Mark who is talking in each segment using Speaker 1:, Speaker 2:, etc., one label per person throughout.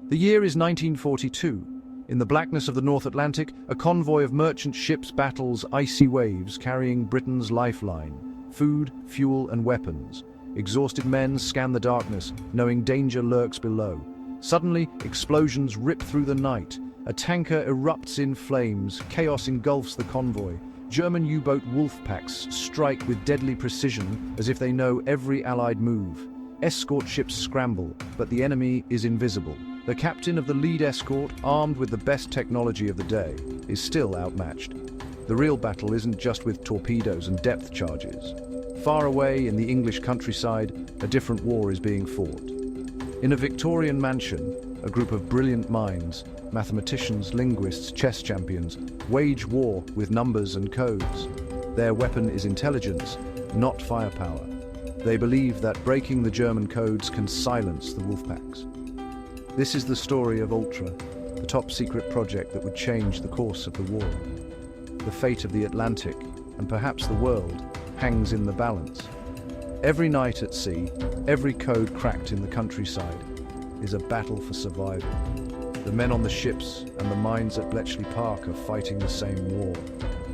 Speaker 1: The year is 1942. In the blackness of the North Atlantic, a convoy of merchant ships battles icy waves carrying Britain's lifeline: food, fuel, and weapons. Exhausted men scan the darkness, knowing danger lurks below. Suddenly, explosions rip through the night. A tanker erupts in flames. Chaos engulfs the convoy. German U-boat wolf packs strike with deadly precision, as if they know every Allied move. Escort ships scramble, but the enemy is invisible. The captain of the lead escort, armed with the best technology of the day, is still outmatched. The real battle isn't just with torpedoes and depth charges. Far away in the English countryside, a different war is being fought. In a Victorian mansion, a group of brilliant minds, mathematicians, linguists, chess champions, wage war with numbers and codes. Their weapon is intelligence, not firepower. They believe that breaking the German codes can silence the wolfpacks. This is the story of Ultra, the top-secret project that would change the course of the war. The fate of the Atlantic, and perhaps the world, hangs in the balance. Every night at sea, every code cracked in the countryside, is a battle for survival. The men on the ships and the minds at Bletchley Park are fighting the same war,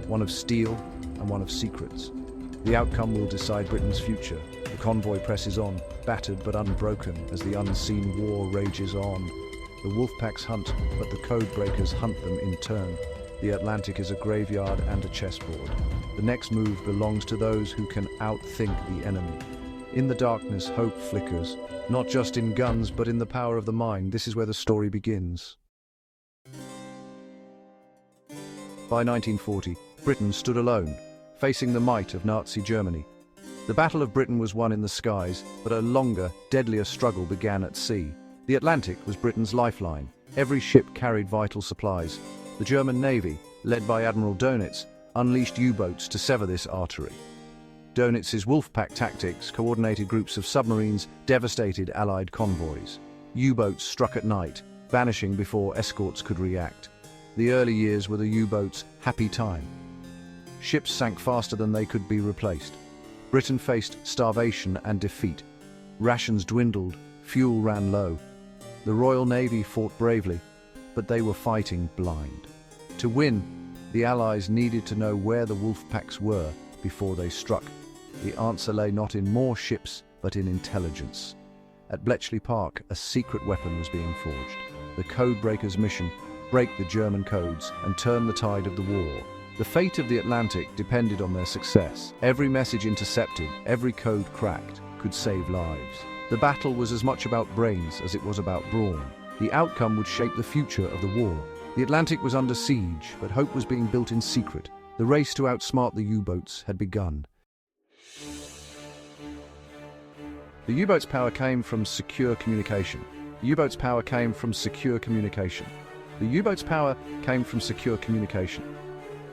Speaker 1: one of steel and one of secrets. The outcome will decide Britain's future. The convoy presses on, battered but unbroken, as the unseen war rages on. The wolfpacks hunt, but the codebreakers hunt them in turn. The Atlantic is a graveyard and a chessboard. The next move belongs to those who can outthink the enemy. In the darkness, hope flickers, not just in guns, but in the power of the mind. This is where the story begins. By 1940, Britain stood alone, facing the might of Nazi Germany. The Battle of Britain was won in the skies, but a longer, deadlier struggle began at sea. The Atlantic was Britain's lifeline. Every ship carried vital supplies. The German Navy, led by Admiral Dönitz, unleashed U-boats to sever this artery. Dönitz's wolfpack tactics coordinated groups of submarines, devastated Allied convoys. U-boats struck at night, vanishing before escorts could react. The early years were the U-boats' happy time. Ships sank faster than they could be replaced. Britain faced starvation and defeat. Rations dwindled, fuel ran low. The Royal Navy fought bravely, but they were fighting blind. To win, the Allies needed to know where the wolfpacks were before they struck. The answer lay not in more ships, but in intelligence. At Bletchley Park, a secret weapon was being forged. The codebreakers' mission: break the German codes and turn the tide of the war. The fate of the Atlantic depended on their success. Every message intercepted, every code cracked, could save lives. The battle was as much about brains as it was about brawn. The outcome would shape the future of the war. The Atlantic was under siege, but hope was being built in secret. The race to outsmart the U-boats had begun. The U-boat's power came from secure communication. The U-boat's power came from secure communication. The U-boat's power came from secure communication.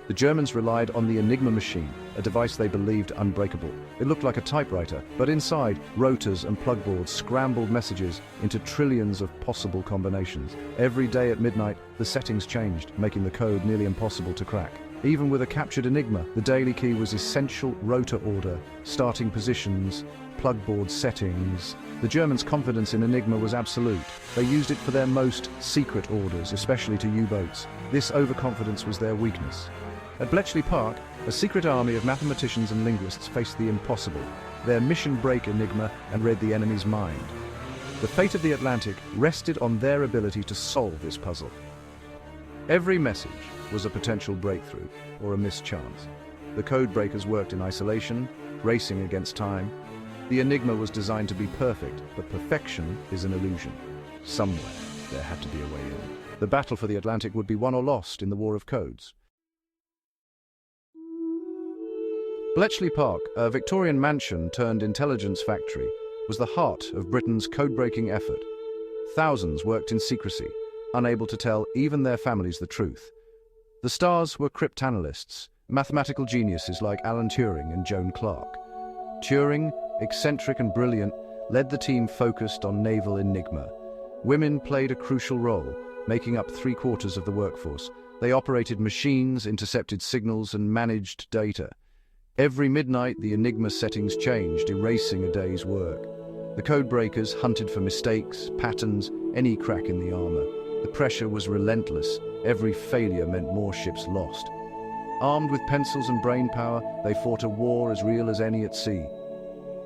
Speaker 1: The Germans relied on the Enigma machine, a device they believed unbreakable. It looked like a typewriter, but inside, rotors and plugboards scrambled messages into trillions of possible combinations. Every day at midnight, the settings changed, making the code nearly impossible to crack. Even with a captured Enigma, the daily key was essential: rotor order, starting positions, plugboard settings. The Germans' confidence in Enigma was absolute. They used it for their most secret orders, especially to U-boats. This overconfidence was their weakness. At Bletchley Park, a secret army of mathematicians and linguists faced the impossible. Their mission: break Enigma and read the enemy's mind. The fate of the Atlantic rested on their ability to solve this puzzle. Every message was a potential breakthrough or a mischance. The codebreakers worked in isolation, racing against time. The Enigma was designed to be perfect, but perfection is an illusion. Somewhere there had to be a way in. The battle for the Atlantic would be won or lost in the War of Codes. Bletchley Park, a Victorian mansion turned intelligence factory, was the heart of Britain's code-breaking effort. Thousands worked in secrecy, unable to tell even their families the truth. The stars were cryptanalysts, mathematical geniuses like Alan Turing and Joan Clark. Turing, eccentric and brilliant, led the team focused on naval Enigma. Women played a crucial role, making up 3/4 of the workforce. They operated machines, intercepted signals, and managed data. Every midnight, the Enigma settings changed, erasing a day's work. The codebreakers hunted for mistakes, patterns, any crack in the armor. The pressure was relentless. Every failure meant more ships lost. Armed with pencils and brainpower, they fought a war as real as any at sea.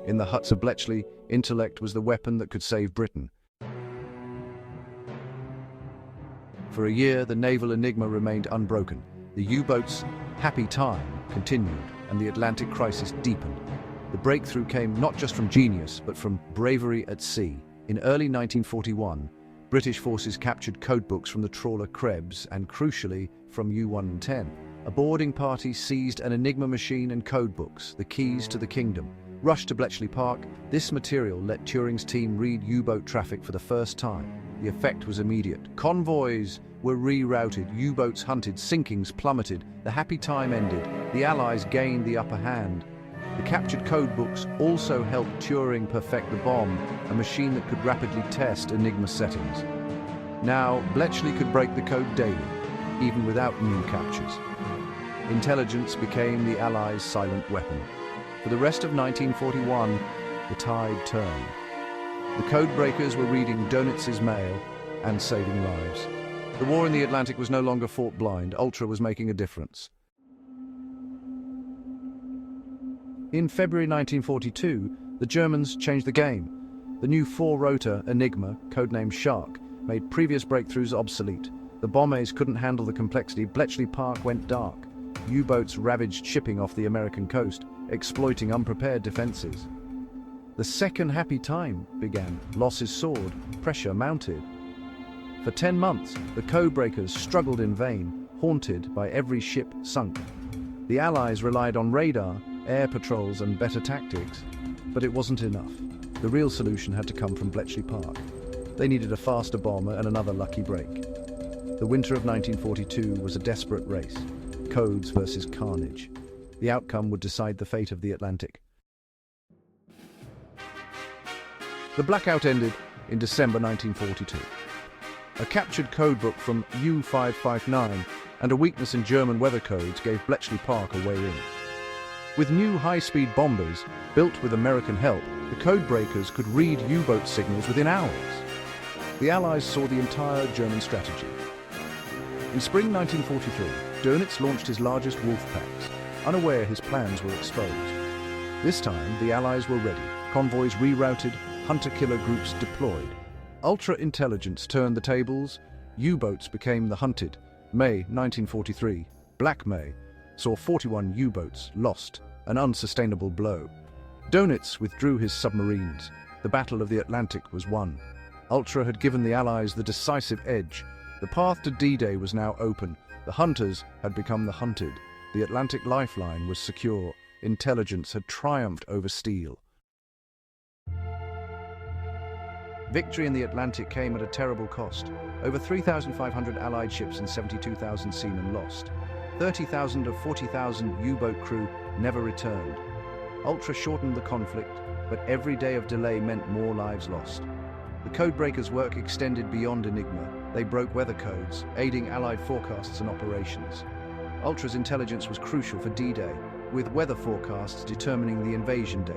Speaker 1: In the huts of Bletchley, intellect was the weapon that could save Britain. For a year, the naval enigma remained unbroken. The U-boats' happy time continued, and the Atlantic crisis deepened. The breakthrough came not just from genius, but from bravery at sea. In early 1941, British forces captured codebooks from the trawler Krebs and, crucially, from U-110. A boarding party seized an Enigma machine and codebooks, the keys to the kingdom. Rushed to Bletchley Park, this material let Turing's team read U-boat traffic for the first time. The effect was immediate. Convoys were rerouted, U-boats hunted, sinkings plummeted. The happy time ended. The Allies gained the upper hand. The captured codebooks also helped Turing perfect the bomb, a machine that could rapidly test Enigma settings. Now, Bletchley could break the code daily, even without new captures. Intelligence became the Allies' silent weapon. For the rest of 1941, the tide turned. The codebreakers were reading Donitz's mail and saving lives. The war in the Atlantic was no longer fought blind. Ultra was making a difference. In February 1942, the Germans changed the game. The new four-rotor Enigma, codenamed Shark, made previous breakthroughs obsolete. The bombers couldn't handle the complexity. Bletchley Park went dark. U-boats ravaged shipping off the American coast, exploiting unprepared defenses. The second happy time began. Losses soared, pressure mounted. For 10 months, the codebreakers struggled in vain, haunted by every ship sunk. The Allies relied on radar, air patrols and better tactics, but it wasn't enough. The real solution had to come from Bletchley Park. They needed a faster bomber and another lucky break. The winter of 1942 was a desperate race. Codes versus carnage. The outcome would decide the fate of the Atlantic. The blackout ended in December 1942. A captured codebook from U-559 and a weakness in German weather codes gave Bletchley Park a way in. With new high-speed bombers, built with American help, the codebreakers could read U-boat signals within hours. The Allies saw the entire German strategy. In spring 1943, Dönitz launched his largest wolf packs, unaware his plans were exposed. This time, the Allies were ready. Convoys rerouted, hunter-killer groups deployed. Ultra-intelligence turned the tables. U-boats became the hunted. May 1943, Black May, saw 41 U-boats lost, an unsustainable blow. Dönitz withdrew his submarines. The Battle of the Atlantic was won. Ultra had given the Allies the decisive edge. The path to D-Day was now open. The hunters had become the hunted. The Atlantic lifeline was secure. Intelligence had triumphed over steel. Victory in the Atlantic came at a terrible cost. Over 3,500 Allied ships and 72,000 seamen lost. 30,000 of 40,000 U-boat crew never returned. Ultra shortened the conflict, but every day of delay meant more lives lost. The codebreakers' work extended beyond Enigma. They broke weather codes, aiding Allied forecasts and operations. Ultra's intelligence was crucial for D-Day, with weather forecasts determining the invasion date.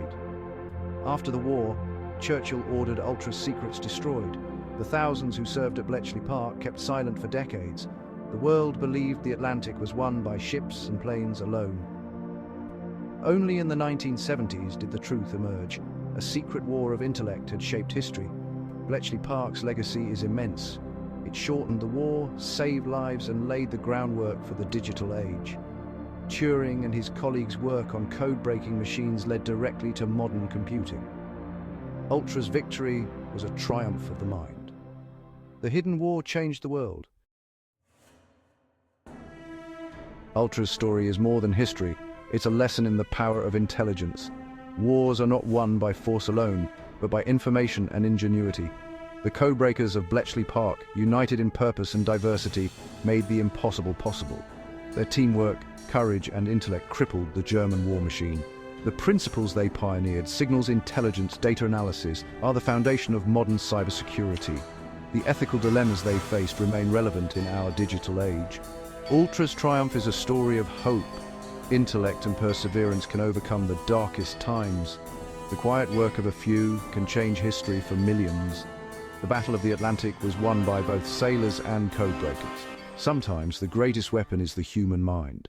Speaker 1: After the war, Churchill ordered Ultra's secrets destroyed. The thousands who served at Bletchley Park kept silent for decades. The world believed the Atlantic was won by ships and planes alone. Only in the 1970s did the truth emerge. A secret war of intellect had shaped history. Bletchley Park's legacy is immense. It shortened the war, saved lives, and laid the groundwork for the digital age. Turing and his colleagues' work on code-breaking machines led directly to modern computing. Ultra's victory was a triumph of the mind. The hidden war changed the world. Ultra's story is more than history. It's a lesson in the power of intelligence. Wars are not won by force alone, but by information and ingenuity. The codebreakers of Bletchley Park, united in purpose and diversity, made the impossible possible. Their teamwork, courage, and intellect crippled the German war machine. The principles they pioneered, signals intelligence, data analysis, are the foundation of modern cybersecurity. The ethical dilemmas they faced remain relevant in our digital age. Ultra's triumph is a story of hope. Intellect and perseverance can overcome the darkest times. The quiet work of a few can change history for millions. The Battle of the Atlantic was won by both sailors and codebreakers. Sometimes the greatest weapon is the human mind.